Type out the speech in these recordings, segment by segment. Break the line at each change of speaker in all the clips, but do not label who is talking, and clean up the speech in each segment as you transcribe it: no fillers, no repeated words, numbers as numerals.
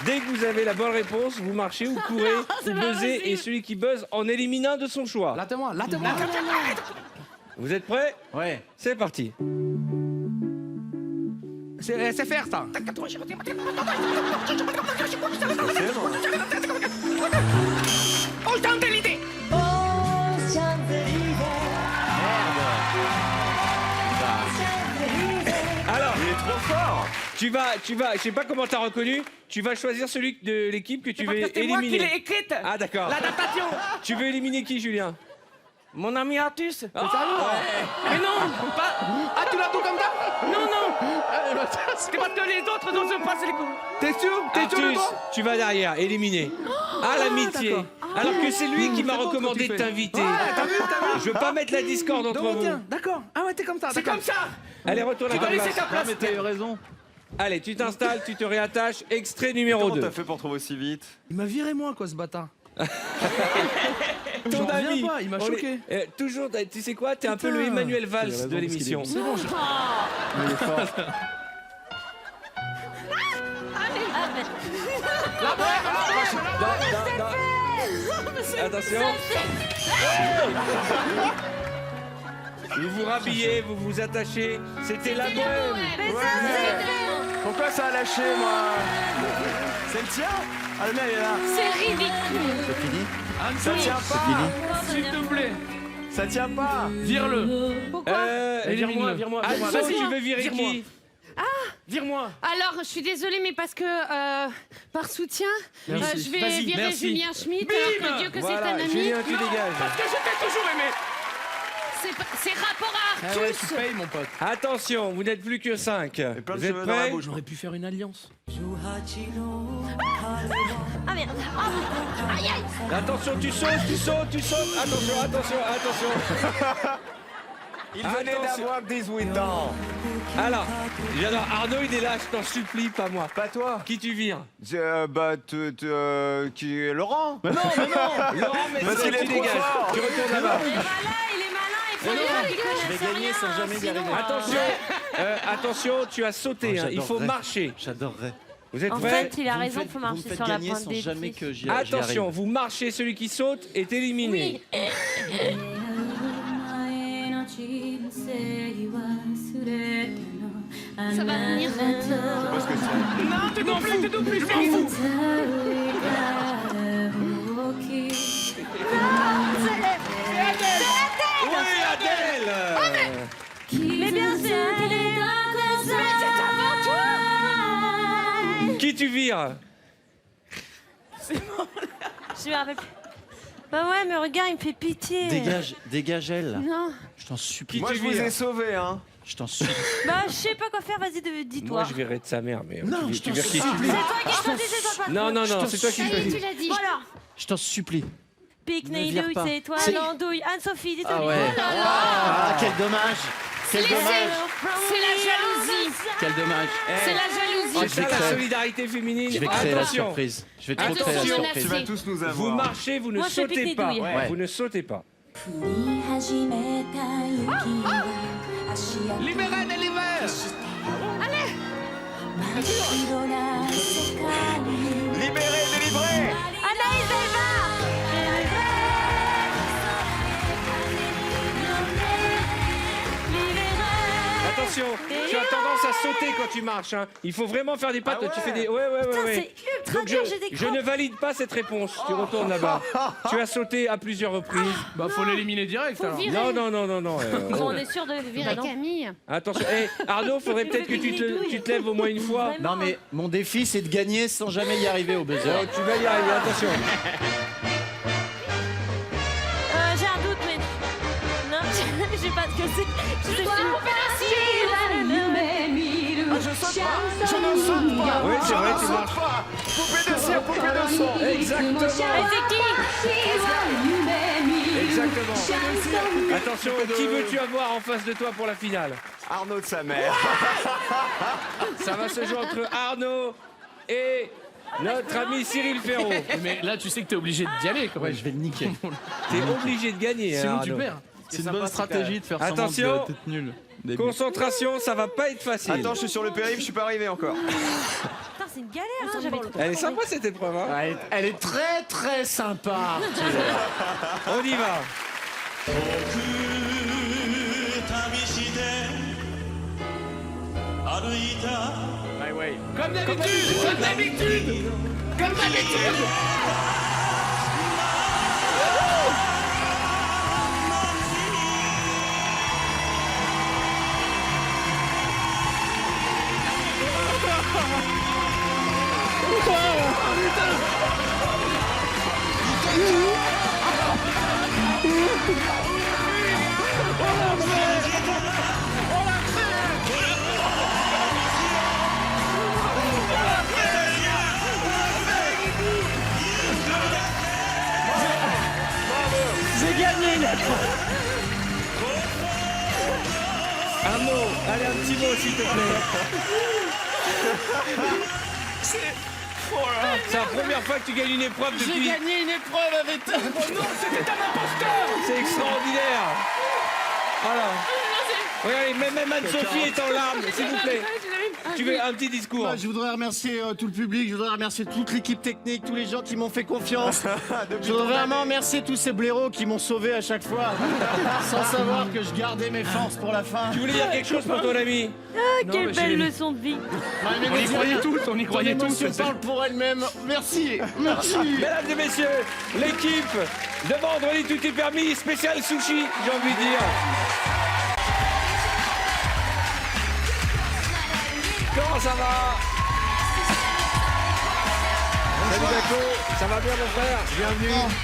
Dès que vous avez la bonne réponse, vous marchez ou courez ou buzzez et celui qui buzz en élimine un de son choix.
Là, moi.
Vous êtes prêts?
Ouais.
C'est parti.
C'est faire ça. Aux Champs-Élysées.
Alors,
Il est trop fort.
tu vas, je sais pas comment t'as reconnu, tu vas choisir celui de l'équipe que tu veux
C'est moi qui l'ai
éliminer.
écrite.
Ah d'accord.
L'adaptation.
Tu veux éliminer qui, Julien?
Mon ami Artus. Mais non, pas. Ah, tu l'as tout comme ça? Non. C'est parce que les autres dont je passe les coups. T'es sûr de
Artus,
toi?
tu vas derrière, éliminer. Ah, l'amitié. Alors que c'est lui qui m'a recommandé de t'inviter.
T'as vu?
Je veux pas mettre la discorde entre vous.
D'accord. Ah ouais, t'es comme ça. C'est comme ça.
Allez, retourne à
Tu
ta
dois laisser
place.
ta place.
Mais t'as eu raison.
Allez, tu t'installes, tu te réattaches. Extrait numéro
Comment
2.
t'as fait pour trouver aussi vite?
Il m'a viré moi quoi ce bâtard.
Ton
J'en reviens
ami.
pas, il m'a
On
choqué.
est- toujours, tu sais quoi? T'es un peu
Putain.
le Emmanuel
Il a
Valls
raison,
de
parce qu'il
l'émission.
est
C'est bon,
Il est fort.
Attention. Vous vous rhabillez, vous vous attachez. C'était la bohème.
Pourquoi ça a lâché, moi? C'est le tien? Ah, le mien, il est là.
C'est ridicule.
C'est fini? Ça tient pas.
S'il te plaît,
Ça tient pas.
vire-le.
Pourquoi
Vire-moi.
Alfonso,
Vas-y,
tu veux virer
vire-moi.
qui?
Vire-moi.
Alors, je suis désolée, mais parce que par soutien, je vais
Vas-y,
virer
merci.
Julien Schmitt,
Bim.
alors que Dieu que c'est un
Voilà,
ami.
Julien, tu dégages.
Parce que je t'ai toujours aimé.
C'est rapport à
Ah ouais,
Artus.
tu payes mon pote.
Attention, vous n'êtes plus que 5.
plein de
Vous êtes
cheveux dans la
prêts?
bouche.
J'aurais pu faire une alliance.
Ah merde. Ah. Aïe aïe.
Attention, tu sautes. Attention.
Il venait
Attention.
d'avoir 18 ans.
Alors, j'adore. Arnaud, il est là, je t'en supplie, pas moi.
Pas toi.
Qui tu vires?
Qui est Laurent?
Non. Laurent, mais
Parce qu'il est
tu
trop
dégages.
fort.
Tu retournes là-bas.
Il est malin, il faut dire qu'il connaisse
Je vais gagner
rien,
sans jamais y
sinon,
arriver.
Attention, tu as sauté. Hein. Il faut
j'adorerais.
marcher.
J'adorerais.
Vous êtes
En
prêts?
fait, il a raison, il faut marcher sur la pointe
sans
des
jamais
pieds.
que j'y
Attention,
arrive.
vous marchez, celui qui saute est éliminé.
Ça va venir.
Parce que c'est...
Non, t'es non plus, je m'en fous.
Oui, Adèle.
Mais bien sûr,
Qui tu vires?
je me rappelle plus. Bah ouais, mais regarde, il me fait pitié.
Dégage elle.
Non.
Je t'en supplie.
Qui
Moi,
tu
je vous
vires?
ai sauvé, hein. Je t'en supplie.
Bah, je sais pas quoi faire, vas-y, dis-toi.
Moi, je verrai de sa mère, mais
Non,
tu
je t'en
vires qui?
supplie.
C'est toi qui choisis, c'est toi pas.
Non, c'est toi qui
Ça y est,
choisis.
tu l'as dit. Voilà.
Je t'en supplie.
Pique-nique,
vire
douille,
pas.
c'est toi,
C'est-
l'andouille. Anne-Sophie, dis-toi.
Ah ouais.
Oh là là.
Ah, quel dommage. Quel dommage.
C'est la jalousie.
Quel dommage.
C'est la jalousie.
C'est
je
ça
vais
la
créer-
solidarité féminine.
Je vais créer la
Attention,
surprise. Je vais trop
Attention,
créer la
menacé.
surprise.
Tu vas
tous nous
vous marchez, vous ne
Moi, je fais
sautez
pique-nique
pas.
douille.
Ouais.
Vous ne sautez pas.
Libéré, délivré.
Libéré, délivré.
Anaïs Delva.
Attention, tu as tendance à sauter quand tu marches. Hein. Il faut vraiment faire des pattes.
Ah ouais.
Tu fais des. Ouais.
Putain, c'est ultra
Donc
dur, j'ai des
je ne valide pas cette réponse. Tu retournes là-bas. Tu as sauté à plusieurs reprises.
Bah faut l'éliminer direct
Faut
alors.
virer.
Non.
Bon, on est sûr de virer Camille.
Attention. Hey, Arnaud, faudrait peut-être que tu te lèves au moins une fois.
Vraiment.
Non, mais mon défi, c'est de gagner sans jamais y arriver au buzzer.
Oh, tu vas y arriver, attention.
J'ai un doute, mais. Non, je sais pas ce que c'est. Je sais plus.
Je saute pas. Je ne saute pas.
Oui, c'est vrai, tu marches.
pas. Poupée de cire, poupée de son.
Exactement.
Et c'est qui
Exactement. Attention, qui veux-tu avoir en face de toi pour la finale?
Arnaud de sa mère.
Ça va se jouer entre Arnaud et notre ami Cyril Ferraud.
Mais là tu sais que t'es obligé d'y aller quand même.
Je vais le niquer.
T'es obligé de gagner, hein,
Sinon tu
Arnaud.
perds.
C'est une bonne stratégie de faire
Attention.
d'être nul.
Concentration, ça va pas être facile.
Attends, je suis sur le périph', je suis pas arrivé encore.
Putain, c'est une galère, hein, j'avais tout
Elle est
compris.
sympa cette épreuve, hein.
Elle est très très sympa.
On y va.
My way.
Comme d'habitude, comme d'habitude, comme d'habitude.
J'ai gagné là.
Un mot, allez, un petit mot s'il te plaît. C'est la première fois que tu gagnes une épreuve
J'ai
depuis.
gagné une épreuve avec toi.
Oh non, c'était un imposteur.
C'est extraordinaire. Voilà. Regardez, même Anne-Sophie est en larmes, s'il vous plaît. Tu veux un petit discours?
Je voudrais remercier tout le public, je voudrais remercier toute l'équipe technique, tous les gens qui m'ont fait confiance. Je voudrais vraiment remercier tous ces blaireaux qui m'ont sauvé à chaque fois, sans savoir que je gardais mes forces pour la fin.
Tu voulais dire quelque chose pour ton ami?
Ah, quelle
mais
belle
j'ai-
leçon de vie.
On y croyait tous, on y croyait tous.
L'émotion parle pour elle-même. Merci, merci.
Mesdames et messieurs, l'équipe de Vendredi Tout est permis, spécial sushi, j'ai envie de dire. Comment ça va? Salut Daco, ça va bien mon frère? Bienvenue.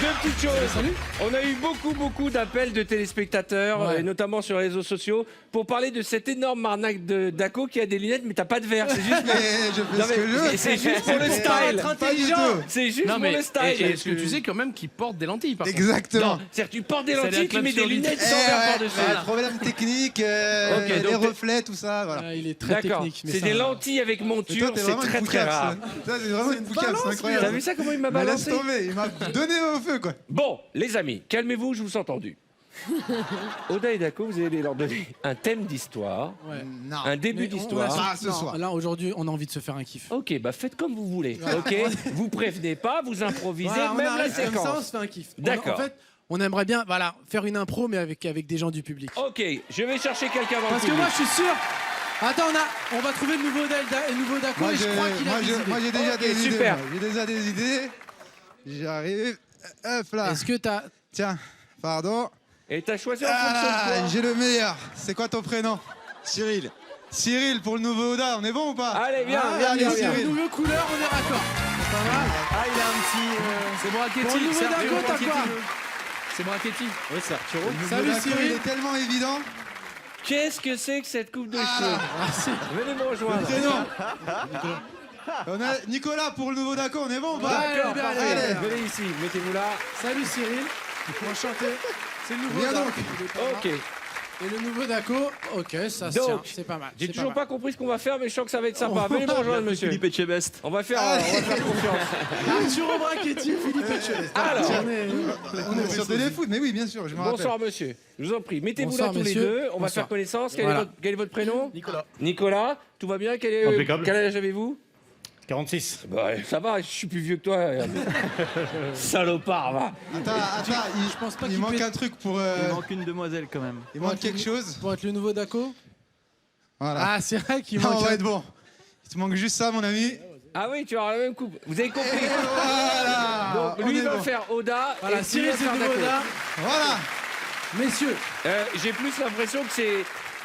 Deux petites choses. On a eu beaucoup d'appels de téléspectateurs, et notamment sur les réseaux sociaux, pour parler de cette énorme arnaque de Daco qui a des lunettes mais t'as pas de verre. C'est juste pour...
Je fais
Non,
ce que je veux.
mais c'est juste pour le style.
Pas du tout.
C'est juste
Non,
pour
mais
le style.
et est-ce que tu sais quand même qu'ils portent des lentilles par contre?
Exactement.
Non, c'est-à-dire tu portes des
Ça
lentilles,
la
tu mets des
clame sur
lunettes
Eh
sans verre
ouais,
par-dessus.
ouais, problème technique,
Ok,
les
donc t'es-
reflets, tout ça, voilà.
Ah, il est très
D'accord,
technique. mais
c'est
ça-
des lentilles avec
Et
monture,
toi, t'es
c'est
vraiment
très
une
très
poucasse.
rare.
Toi, c'est vraiment une poucasse, c'est
T'as
incroyable.
vu ça comment il m'a
Mais laisse
balancé?
tomber, il m'a donné au feu, quoi.
Bon, les amis, calmez-vous, je vous ai entendu. Oda et Daco, vous allez leur donner un thème d'histoire,
Ouais.
Non.
un début
Mais on
d'histoire.
a-
Pas ce
non,
soir.
Là, aujourd'hui, on a envie de se faire un kiff.
Ok, bah faites comme vous voulez, ok? Vous prévenez pas, vous improvisez,
Voilà, on
même la
arrive comme ça, on
séquence.
se fait un kiff.
D'accord.
En fait, on aimerait bien, voilà, faire une impro, mais avec des gens du public.
Ok, je vais chercher quelqu'un dans
Parce
le
que
public.
moi, je suis sûr. Attends, on va trouver le nouveau Daco
Moi,
et je crois qu'il a des idées.
j'ai déjà
Ok,
des idées.
super.
moi. J'ai déjà des idées. J'arrive. Hop là.
Est-ce que t'as...
Tiens, pardon.
Et t'as choisi en fonction de
Ah,
quoi?
j'ai le meilleur. C'est quoi ton prénom? Cyril. Cyril pour le nouveau Oda, on est bon ou pas?
Allez, viens,
Ah,
viens,
allez,
viens,
Pour
viens.
Cyril.
une nouvelle couleur, on est raccord. C'est pas mal.
Ah, il a un petit.
C'est
Pour le
Brachetti.
nouveau
c'est
Daco, t'as quoi?
C'est Brachetti.
Oui, c'est Arturo.
Le nouveau
Salut,
Daco,
Cyril.
Il est tellement évident.
Qu'est-ce que c'est que cette coupe de cheveux? Venez me rejoindre.
Prénom. On a Nicolas pour le nouveau Daco, on est bon ou pas?
D'accord,
bien,
parfait.
allez.
Venez ici, mettez-vous là.
Salut Cyril. Enchanté. C'est le nouveau
Viens
Daco.
donc.
Il est pas mal.
Ok.
Et le nouveau Daco, ok, ça se
Donc,
tient. C'est pas mal.
J'ai
c'est
toujours
pas
pas compris ce qu'on va faire, mais je sens que ça va être sympa. Venez me rejoindre, monsieur.
Philippe Etchebest.
On va faire confiance.
mal. Arturo Brachetti, Philippe Etchebest.
Alors.
On est
Sur Téléfoot, mais oui, bien sûr, je me rappelle.
Bonsoir, monsieur. Je vous en prie. Mettez-vous là
Bonsoir,
tous les
messieurs.
deux. On va
Bonsoir.
faire connaissance. Quel,
Voilà.
quel est votre prénom?
Nicolas.
Nicolas. Tout va bien? Quel
Impeccable.
quel âge avez-vous?
46.
Bah, ça va, je suis plus vieux que toi. Salopard, va.
Attends,
Je pense pas
il
qu'il
manque
peut-
un truc pour.
Il manque une demoiselle quand même.
Il manque quelque chose.
Pour être le nouveau Daco.
Voilà.
Ah, c'est vrai qu'il
Non,
manque
on va
un-
être bon. Il te manque juste ça, mon ami.
Ah oui, tu vas avoir la même coupe. Vous avez compris?
Voilà.
Donc,
On
lui
est
va
bon.
faire Oda.
Voilà,
et
Cyril,
tu
c'est
vas
le
faire
nouveau
Daco.
Daco.
Voilà.
Messieurs,
J'ai plus l'impression que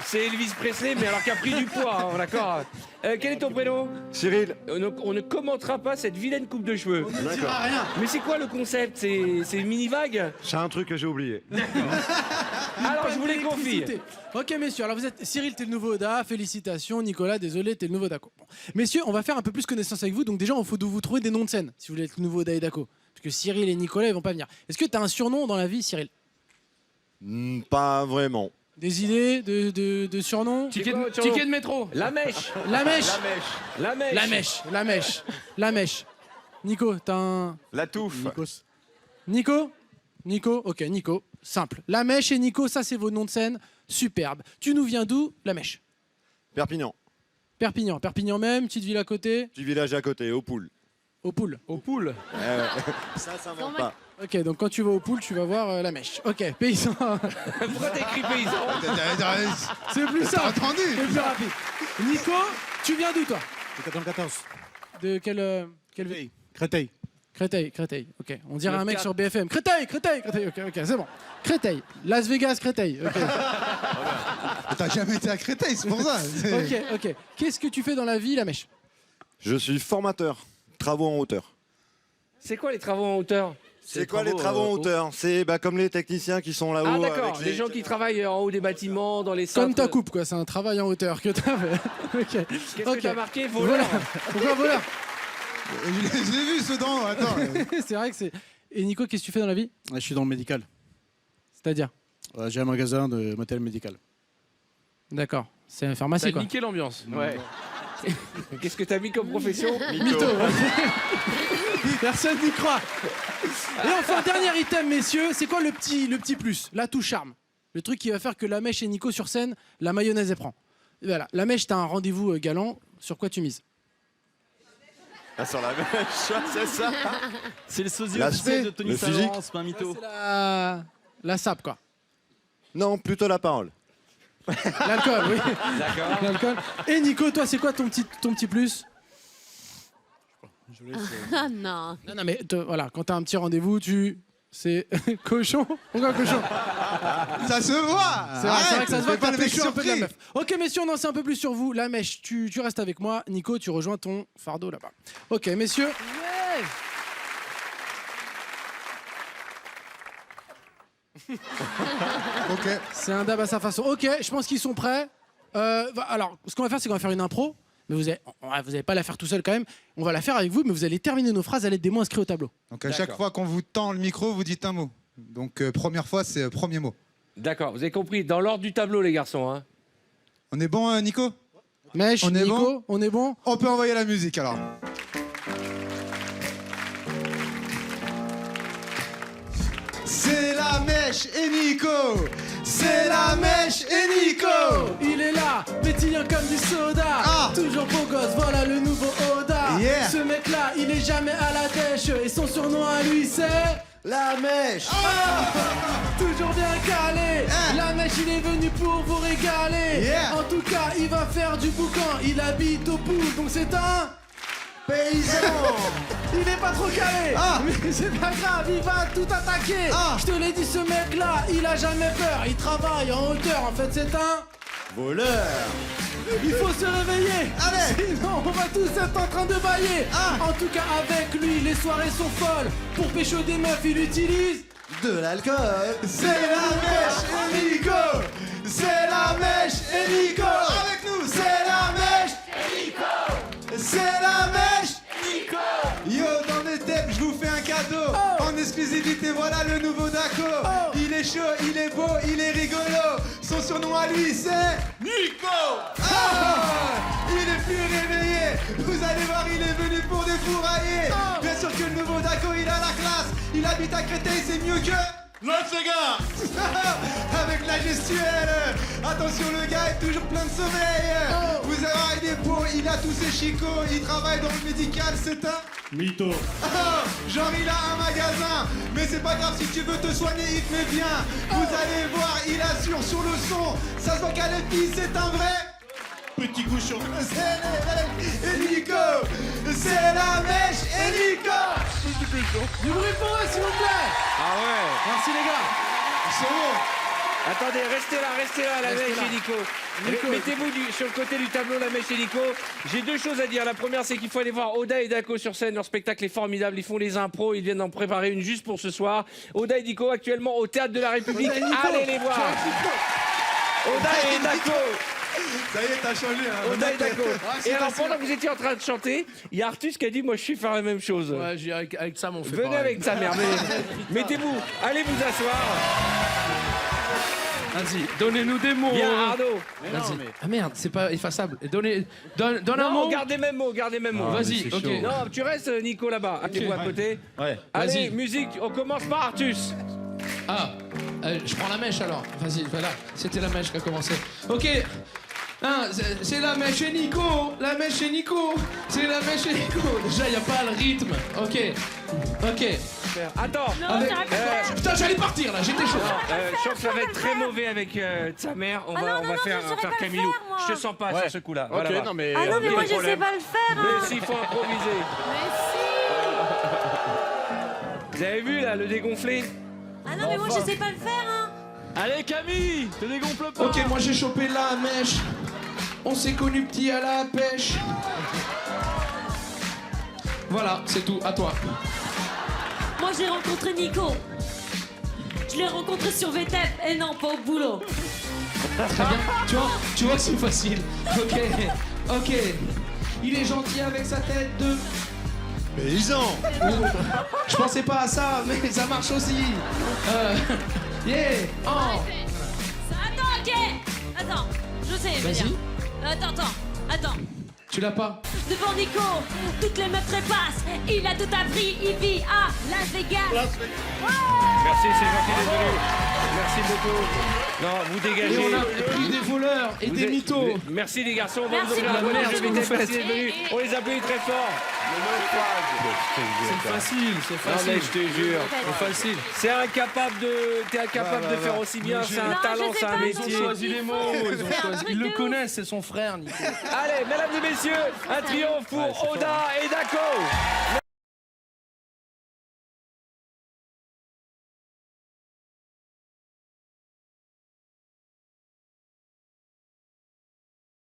c'est Elvis Presley, mais alors qu'il a pris du poids, hein, d'accord. Quel est ton prénom?
Cyril.
On ne commentera pas cette vilaine coupe de cheveux.
on ne dira rien.
Mais c'est quoi le concept? C'est une mini-vague?
C'est un truc que j'ai oublié.
Alors, je vous les confie.
Électricité. Ok, messieurs, alors vous êtes Cyril, t'es le nouveau Oda, félicitations. Nicolas, désolé, t'es le nouveau Daco. Bon. Messieurs, on va faire un peu plus connaissance avec vous, donc déjà, il faut vous trouver des noms de scène si vous voulez être le nouveau Oda et Daco. Parce que Cyril et Nicolas, ils vont pas venir. Est-ce que t'as un surnom dans la vie, Cyril?
Pas vraiment.
Des idées de surnoms?
C'est quoi votre surnom?
Ticket de métro.
La mèche.
La mèche.
La mèche.
La mèche. La mèche. La mèche. Nico, t'as un...
La touffe.
Nico? Nico, ok, Nico, simple. La mèche et Nico, ça c'est vos noms de scène, superbe. Tu nous viens d'où, la mèche?
Perpignan.
Perpignan. Perpignan même, petite ville à côté.
Du village à côté, au pool.
Au Pool.
Au pool.
Ça s'invente pas.
Ok, donc quand tu vas au Pool, tu vas voir la mèche. Ok, paysan.
Pourquoi t'as écrit paysan?
C'est plus
T'as
simple.
entendu?
C'est plus rapide. Nico, tu viens d'où toi?
De 94.
De quelle ville?
Créteil.
Créteil. Ok, on dirait
Le
un mec
4.
sur BFM. Créteil. Ok, c'est bon. Créteil. Las Vegas, Créteil. Ok,
T'as jamais été à Créteil, c'est pour ça.
ok. Qu'est-ce que tu fais dans la vie, la mèche?
Je suis formateur. Travaux en hauteur.
C'est quoi les travaux en hauteur?
C'est quoi les travaux en hauteur? C'est comme les techniciens qui sont là-haut.
Ah d'accord,
avec
les gens qui travaillent en haut des bâtiments, dans les centres.
Comme ta coupe, quoi. C'est un travail en hauteur que t'as fait. Ok.
Qu'est-ce
Ok.
que t'as marqué, voleur?
Voleur. Pourquoi voleur?
Je l'ai vu, ce dent. Attends.
C'est vrai que c'est. Et Nico, qu'est-ce que tu fais dans la vie?
Je suis dans le médical.
C'est-à-dire?
J'ai un magasin de matériel médical.
D'accord. C'est une pharmacie,
T'as
quoi.
niqué l'ambiance.
Ouais.
Qu'est-ce que t'as mis comme profession?
Mytho. Personne n'y croit. Et enfin, dernier item, messieurs, c'est quoi le petit plus? L'atout charme. Le truc qui va faire que la mèche et Nico sur scène, la mayonnaise elle prend. Et voilà, la mèche, t'as un rendez-vous galant. Sur quoi tu mises?
Ah, sur la mèche, c'est ça.
C'est le sosie
L'aspect,
officiel de Tony
le physique.
Saint-Laurent, c'est pas un mytho.
C'est la sape, quoi.
Non, plutôt la parole.
L'alcool, oui.
D'accord.
L'alcool. Et Nico, toi, c'est quoi ton petit plus?
Ah non.
Non, mais voilà, quand t'as un petit rendez-vous, c'est cochon. Pourquoi cochon?
Ça se voit.
C'est vrai que ça se voit
fais
que
pas
t'as
le mec
pécho un peu de la
surpris.
meuf. Ok, messieurs, on en sait un peu plus sur vous. La mèche, tu restes avec moi. Nico, tu rejoins ton fardeau là-bas. Ok, messieurs.
Ok.
C'est un dab à sa façon. Ok, je pense qu'ils sont prêts. Alors, ce qu'on va faire, c'est qu'on va faire une impro. Mais vous allez pas la faire tout seul quand même. On va la faire avec vous, mais vous allez terminer nos phrases à l'aide des mots inscrits au tableau.
Donc à chaque
D'accord.
fois qu'on vous tend le micro, vous dites un mot. Donc première fois, c'est premier mot.
D'accord, vous avez compris, dans l'ordre du tableau, les garçons. Hein.
On est bon, Nico?
Mèche,
On est
Nico,
bon
on est bon?
On peut envoyer la musique alors. C'est la mèche et Nico. C'est la mèche et Nico.
Il est là, pétillant comme du soda.
Ah.
Toujours beau gosse, voilà le nouveau Oda.
Yeah.
Ce mec-là, il est jamais à la dèche. Et son surnom à lui, c'est...
La mèche.
Toujours bien calé.
Ah.
La mèche, il est venu pour vous régaler.
Yeah.
En tout cas, il va faire du boucan. Il habite au Poul, donc c'est un...
Paysan.
Il est pas trop calé,
Ah.
mais c'est pas grave, il va tout attaquer.
Ah.
Je te l'ai dit, ce mec-là, il a jamais peur. Il travaille en hauteur, en fait, c'est un...
Voleur.
Il faut se réveiller.
Allez.
Sinon, on va tous être en train de bailler.
Ah.
En tout cas, avec lui, les soirées sont folles. Pour pécho des meufs, il utilise...
De l'alcool.
C'est la mèche et Nico. C'est la mèche et Nico. Avec nous, c'est la mèche et Nico. C'est la mèche. Nico. Yo, dans mes tapes, je vous fais un cadeau. En exclusivité, voilà le nouveau Daco. Il est chaud, il est beau, il est rigolo. Son surnom à lui, c'est Nico. Il est plus réveillé. Vous allez voir, il est venu pour défourailler. Bien sûr que le nouveau Daco, il a la classe. Il habite à Créteil, c'est mieux que... Notre gars. Avec la gestuelle. Attention, le gars est toujours plein de sommeil. Vous avez des pots, il a tous ses chicots. Il travaille dans le médical, c'est un...
Mytho.
Genre il a un magasin. Mais c'est pas grave, si tu veux te soigner, il te met bien. Vous allez voir, il assure sur le son. Ça se voit qu'à l'épi, c'est un vrai... Petit cochon. C'est la mèche et Nico. C'est la mèche et Nico.
Du bruit pour eux, s'il vous plaît.
Ah ouais.
Merci, les gars.
Ils sont bons.
Attendez, restez là, la
Restez
mèche
là.
et Nico.
Nico.
Mettez-vous sur le côté du tableau, la mèche et Nico. J'ai deux choses à dire. La première, c'est qu'il faut aller voir Oda et Daco sur scène. Leur spectacle est formidable. Ils font les impros. Ils viennent d'en préparer une juste pour ce soir. Oda et Nico, actuellement au Théâtre de la République.
Oda et Nico.
Allez les voir. Oda et Daco.
Ça y est, t'as changé. Hein.
Oda et Daco. Et alors, pendant que vous étiez en train de chanter, il y a Artus qui a dit, moi, je suis faire la même chose.
Ouais, avec Sam, on fait
Venez
pareil.
avec sa mère. Mettez-vous. Allez vous asseoir.
Vas-y, donnez-nous des mots.
Bien, Arnaud.
Vas-y. Ah merde, c'est pas effaçable. Donne un
Non,
mot.
gardez même mot, gardez même mot.
Vas-y, ok.
Non, tu restes, Nico, là-bas. Achetez-vous à côté.
Ouais.
Allez,
Vas-y.
musique, on commence par Artus.
Ah, je prends la mèche alors. Vas-y, voilà. C'était la mèche qui a commencé. Ok. Hein, c'est la mèche chez Nico. La mèche chez Nico. C'est la mèche chez Nico. Déjà, y a pas le rythme. Ok.
Attends.
Non,
avec-
j'arrive pas.
Putain, j'allais partir là, j'étais chaud.
je sens que ça va être très mauvais avec ta mère. On
Ah
va,
non,
on
non,
va
non,
faire,
je saurais pas le
Camilou.
faire, moi.
Je te sens pas sur ce coup-là.
Ok,
Voilà.
non mais.
Ah non, mais moi, je sais
problème.
pas le faire.
Mais
Hein.
s'il faut improviser.
Mais si.
Vous avez vu là, le dégonflé?
Ah non, mais moi, je sais pas le faire. Hein.
Allez Camille, te dégonfle pas.
Ok, moi j'ai chopé la mèche. On s'est connus petit à la pêche. Voilà, c'est tout, à toi.
Moi, j'ai rencontré Nico. Je l'ai rencontré sur VTEP et non pas au boulot.
Très bien. Tu vois que c'est facile. Ok. Il est gentil avec sa tête de...
Paysan.
Je pensais pas à ça, mais ça marche aussi. Yeah. Oh.
Attends, ok. Attends, je sais. je vais
Vas-y.
dire. Attends.
Tu l'as pas?
Devant Nico, toutes les meufs trépassent. Il a tout appris, il vit à Las Vegas.
Merci, c'est gentil, désolé. Merci beaucoup. Non, vous
Et
dégagez.
on a pris des voleurs et
Vous
des
êtes-
mythos.
Merci les garçons, on va
Merci
vous ouvrir la
beaucoup.
bonne
Merci
je vais
beaucoup.
merci d'être venus. On les applaudit très fort.
C'est facile, c'est
Non
facile.
mais je te jure,
C'est facile.
t'es incapable de faire aussi bien, c'est un
Non,
talent,
je sais
c'est un
pas,
Ils ont
métier.
choisi les mots, ils le
de ouf.
connaissent, c'est son frère Nico.
Allez, mesdames et messieurs, un triomphe pour Oda et Dako.